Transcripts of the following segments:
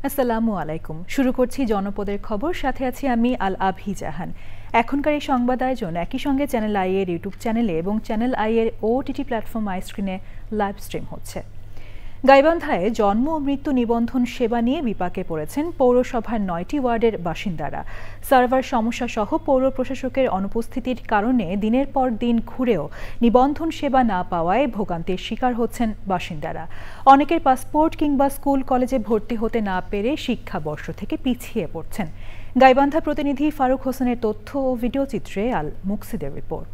আসসালামু আলাইকুম। শুরু করছি জনপদের খবর, সাথে আছি আমি আল আভি জাহান। এখনকার এই সংবাদ আয়োজন একই সঙ্গে চ্যানেল আই এর ইউটিউব চ্যানেলে এবং চ্যানেল আই এর ওটিটি প্ল্যাটফর্ম আই স্ক্রিনে লাইভ স্ট্রিম হচ্ছে। গাইবান্ধায় জন্ম ও মৃত্যু নিবন্ধন সেবা নিয়ে বিপাকে পড়েছেন পৌরসভার ৯টি ওয়ার্ডের বাসিন্দারা। সার্ভার সমস্যা সহ পৌর প্রশাসকের অনুপস্থিতির কারণে দিনের পর দিন ঘুরেও নিবন্ধন সেবা না পাওয়ায় ভোগান্তির শিকার হচ্ছেন বাসিন্দারা। অনেকের পাসপোর্ট কিংবা স্কুল কলেজে ভর্তি হতে না পেরে শিক্ষাবর্ষ থেকে পিছিয়ে পড়ছেন। গাইবান্ধা প্রতিনিধি ফারুক হোসেনের তথ্য ও ভিডিও চিত্রে আল মুকসিদের রিপোর্ট।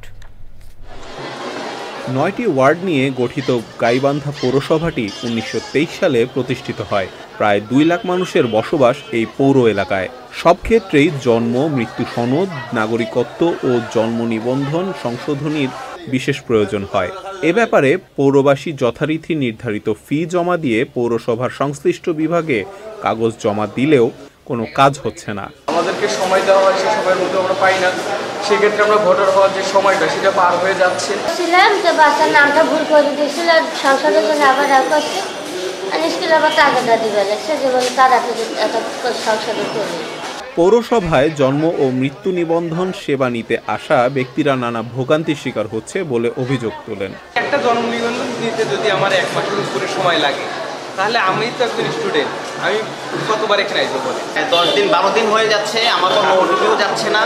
৯টি ওয়ার্ড নিয়ে গঠিত গাইবান্ধা পৌরসভাটি ১৯২৩ সালে প্রতিষ্ঠিত হয়। প্রায় ২ লাখ মানুষের বসবাস এই পৌর এলাকায়। সব ক্ষেত্রেই জন্ম, মৃত্যু সনদ, নাগরিকত্ব ও জন্ম নিবন্ধন সংশোধনীর বিশেষ প্রয়োজন হয়। এ ব্যাপারে পৌরবাসী যথারীতি নির্ধারিত ফি জমা দিয়ে পৌরসভার সংশ্লিষ্ট বিভাগে কাগজ জমা দিলেও কোনো কাজ হচ্ছে না। আমাদেরকে সময় দেওয়া হয়, সেই সময়ের মধ্যে আমরা পাই না। সেক্ষেত্রে আমরা ভোটার হওয়ার যে সময়টা সেটা পার হয়ে যাচ্ছে। ছিলাম যে বাচ্চার নামটা ভুল করে দিয়েছিল, সংসদের জন্য আবার করছে আর স্কুলে আবার টাকাটা দিবে সে যে বলে তাড়াতাড়ি সংসদে করি। পৌরসভায় জন্ম ও মৃত্যু নিবন্ধন সেবা নিতে আসা ব্যক্তিরা নানা ভোগান্তির শিকার হচ্ছে বলে অভিযোগ তোলেন। একটা জন্ম নিবন্ধন নিতে যদি আমার 1 মাসের উপরে সময় লাগে, তাহলে আমি তো একজন স্টুডেন্ট, আমি কতবার এখানে আসবো বলে? 10 দিন 12 দিন হয়ে যাচ্ছে, আমার কোনো ওটিপিও যাচ্ছে না।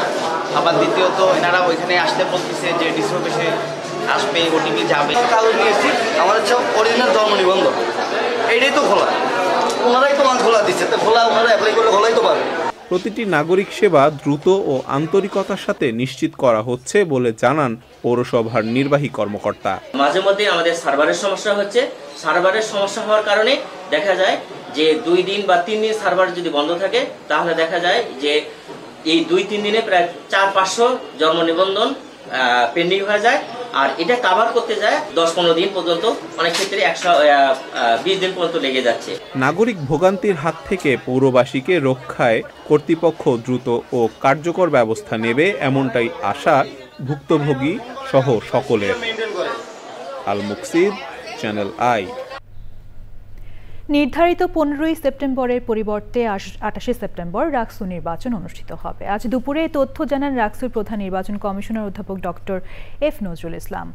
আবার দ্বিতীয়ত এনারা ওইখানে আসতে বলতেছে যে ডিসি অফিসে আসবে, ওটিপি যাবে। কাগজ নিয়েছি, আমার হচ্ছে অরিজিনাল জন্ম নিবন্ধন, এইটাই তো খোলা, ওনারাই তো খোলা দিচ্ছে, তো খোলা ওনারা অ্যাপ্লাই করলে খোলাই তো পারবে। প্রতিটি নাগরিক সেবা দ্রুত ও আন্তরিকতার সাথে নিশ্চিত করা হচ্ছে বলে জানান পৌরসভার নির্বাহী কর্মকর্তা। মাঝে মধ্যে আমাদের সার্ভারের সমস্যা হচ্ছে। সার্ভারের সমস্যা হওয়ার কারণে দেখা যায় যে 2 দিন বা 3 দিন সার্ভার যদি বন্ধ থাকে, তাহলে দেখা যায় যে এই 2-3 দিনে প্রায় 400-500 জন্ম নিবন্ধন পেন্ডিং হয়ে যায়। আর এটা কাভার করতে যায় 10-15 দিন পর্যন্ত, অনেক ক্ষেত্রে 120 দিন পর্যন্ত লেগে যাচ্ছে। নাগরিক ভোগান্তির হাত থেকে পৌরবাসীকে রক্ষায় কর্তৃপক্ষ দ্রুত ও কার্যকর ব্যবস্থা নেবে, এমনটাই আশা ভুক্তভোগী সহ সকলের। আল মুকসিদ, চ্যানেল আই। নির্ধারিত 15ই সেপ্টেম্বরের পরিবর্তে 28শে সেপ্টেম্বর রাকসু নির্বাচন অনুষ্ঠিত হবে। আজ দুপুরে তথ্য জানান রাকসুর প্রধান নির্বাচন কমিশনার অধ্যাপক ডক্টর এফ নজরুল ইসলাম।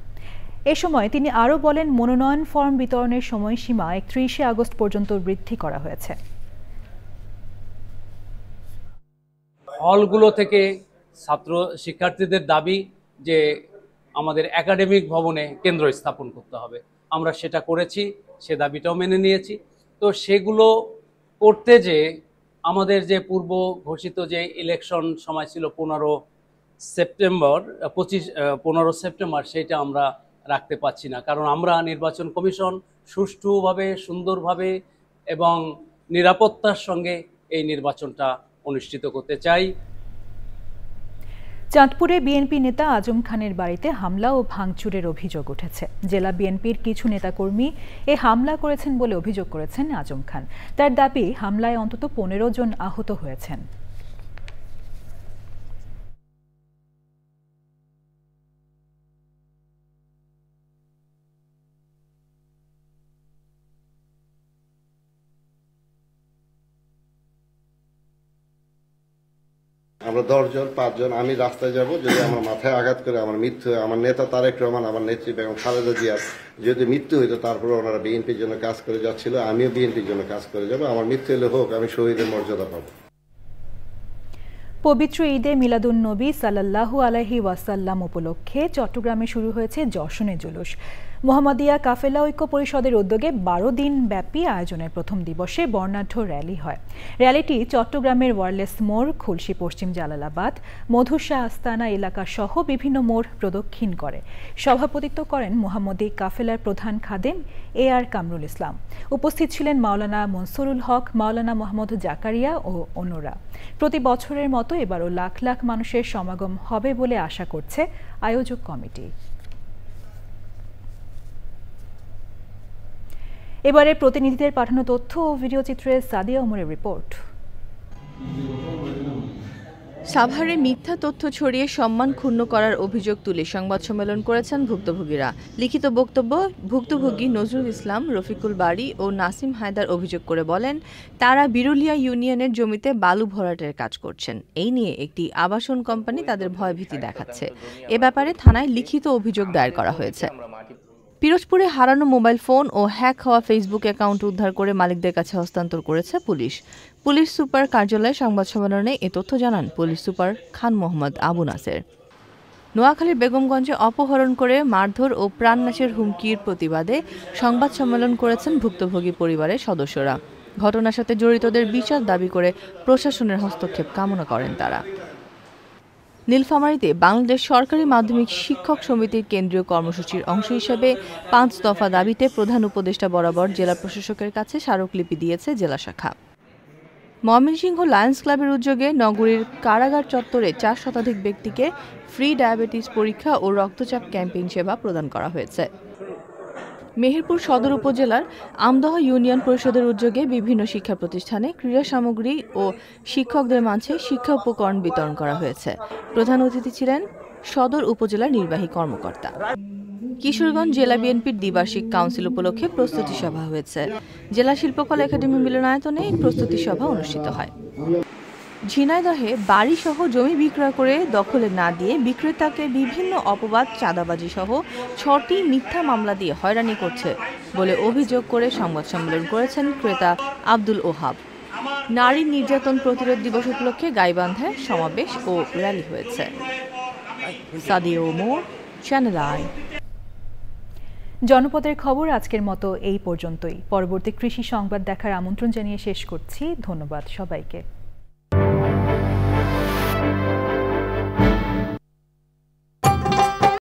এ সময় তিনি আরও বলেন, মনোনয়ন ফর্ম বিতরণের সময়সীমা 31শে আগস্ট পর্যন্ত বৃদ্ধি করা হয়েছে। হলগুলো থেকে ছাত্র শিক্ষার্থীদের দাবি যে আমাদের একাডেমিক ভবনে কেন্দ্র স্থাপন করতে হবে। আমরা সেটা করেছি, সে দাবিটাও মেনে নিয়েছি। তো সেগুলো করতে যে আমাদের যে পূর্ব ঘোষিত যে ইলেকশন সময় ছিল 15 সেপ্টেম্বর, সেটা আমরা রাখতে পারছি না। কারণ আমরা নির্বাচন কমিশন সুষ্ঠুভাবে, সুন্দরভাবে এবং নিরাপত্তার সঙ্গে এই নির্বাচনটা অনুষ্ঠিত করতে চাই। চাঁদপুরে বিএনপি নেতা আজম খানের বাড়িতে হামলা ও ভাঙচুরের অভিযোগ উঠেছে। জেলা বিএনপির কিছু নেতাকর্মী এ হামলা করেছেন বলে অভিযোগ করেছেন আজম খান। তার দাবি, হামলায় অন্তত 15 জন আহত হয়েছেন। আমরা 10 জন 5 জন, আমি রাস্তায় যাব, যদি আমার মাথায় আঘাত করে আমার মৃত্যু হয়, আমার নেতা তারেক রহমান, আমার নেত্রী বেগম খালেদা জিয়ার যদি মৃত্যু হইতো, তারপরে ওনারা বিএনপির জন্য কাজ করে যাচ্ছিল, আমিও বিএনপির জন্য কাজ করে যাব। আমার মৃত্যু হলে হোক, আমি শহীদের মর্যাদা পাবো। পবিত্র ঈদে মিলাদুন নবী সাল্লাল্লাহু আলাইহি ওয়াসাল্লাম উপলক্ষে চট্টগ্রামে শুরু হয়েছে যশনে জুলুস। মোহাম্মদিয়া কাফেলা ঐক্য পরিষদের উদ্যোগে 12 দিন ব্যাপী আয়োজনের প্রথম দিবসে বর্ণাঢ্য র্যালি হয়। র্যালিটি চট্টগ্রামের ওয়ারলেস মোড়, খুলশী পশ্চিম জালালাবাদ, মধুশাহ আস্তানা এলাকা সহ বিভিন্ন মোড় প্রদক্ষিণ করে। সভাপতিত্ব করেন মোহাম্মদী কাফেলার প্রধান খাদেম AR কামরুল ইসলাম। উপস্থিত ছিলেন মাওলানা মনসুরুল হক, মাওলানা মোহাম্মদ জাকারিয়া ও অন্যরা। প্রতি বছরের মতো এবারও লাখ লাখ মানুষের সমাগম হবে বলে আশা করছে আয়োজক কমিটি। এবারে প্রতিনিধিদের পাঠানো তথ্য ও ভিডিও চিত্রে সাদিয়া ওমরের রিপোর্ট। সাভারে মিথ্যা তথ্য ছড়িয়ে সম্মান ক্ষুণ্ণ করার অভিযোগ তুলে সংবাদ সম্মেলন করেছেন ভুক্তভোগীরা। লিখিত বক্তব্য ভুক্তভোগী নজরুল ইসলাম, রফিকুল বারী ও নাসিম হায়দার অভিযোগ করে বলেন, তারা বিরুলিয়া ইউনিয়নের জমিতে বালু ভরাটের কাজ করছেন। এই নিয়ে একটি আবাসন কোম্পানি তাদের ভয়ভীতি দেখাচ্ছে। এ ব্যাপারে থানায় লিখিত অভিযোগ দায়ের করা হয়েছে। পিরোজপুরে হারানো মোবাইল ফোন ও হ্যাক হওয়া ফেসবুক অ্যাকাউন্ট উদ্ধার করে মালিকদের কাছে হস্তান্তর করেছে পুলিশ। পুলিশ সুপার কার্যালয়ে সংবাদ সম্মেলনে এ তথ্য জানান পুলিশ সুপার খান মোহাম্মদ আবু নাসের। নোয়াখালীর বেগমগঞ্জে অপহরণ করে মারধর ও প্রাণনাশের হুমকির প্রতিবাদে সংবাদ সম্মেলন করেছেন ভুক্তভোগী পরিবারের সদস্যরা। ঘটনার সাথে জড়িতদের বিচার দাবি করে প্রশাসনের হস্তক্ষেপ কামনা করেন তারা। নীলফামারীতে বাংলাদেশ সরকারি মাধ্যমিক শিক্ষক সমিতির কেন্দ্রীয় কর্মসূচির অংশ হিসেবে 5 দফা দাবিতে প্রধান উপদেষ্টা বরাবর জেলা প্রশাসকের কাছে স্মারকলিপি দিয়েছে জেলা শাখা। ময়মনসিংহ লায়ন্স ক্লাবের উদ্যোগে নগরীর কারাগার চত্বরে 4 শতাধিক ব্যক্তিকে ফ্রি ডায়াবেটিস পরীক্ষা ও রক্তচাপ ক্যাম্পেইন সেবা প্রদান করা হয়েছে। মেহেরপুর সদর উপজেলার আমদহ ইউনিয়ন পরিষদের উদ্যোগে বিভিন্ন শিক্ষা প্রতিষ্ঠানে ক্রীড়া সামগ্রী ও শিক্ষকদের মাঝে শিক্ষা উপকরণ বিতরণ করা হয়েছে। প্রধান অতিথি ছিলেন সদর উপজেলার নির্বাহী কর্মকর্তা। কিশোরগঞ্জ জেলা বিএনপির দ্বিবার্ষিক কাউন্সিল উপলক্ষে প্রস্তুতি সভা হয়েছে। জেলা শিল্পকলা একাডেমি মিলনায়তনে এই প্রস্তুতি সভা অনুষ্ঠিত হয়। ঝিনাইদহে বাড়িসহ জমি বিক্রয় করে দখলে না দিয়ে বিক্রেতাকে বিভিন্ন অপবাদ, চাঁদাবাজি সহ 6টি মিথ্যা মামলা দিয়ে হয়রানি করছে বলে অভিযোগ করে সংবাদ সম্মেলন করেছেন ক্রেতা আব্দুল ওহাব। নারী নির্যাতন প্রতিরোধ দিবস উপলক্ষে গাইবান্ধায় সমাবেশ ও র্যালি হয়েছে। Sadia Omar, channel I. জনপদের খবর আজকের মতো এই পর্যন্তই। পরবর্তী কৃষি সংবাদ দেখার আমন্ত্রণ জানিয়ে শেষ করছি। ধন্যবাদ সবাইকে।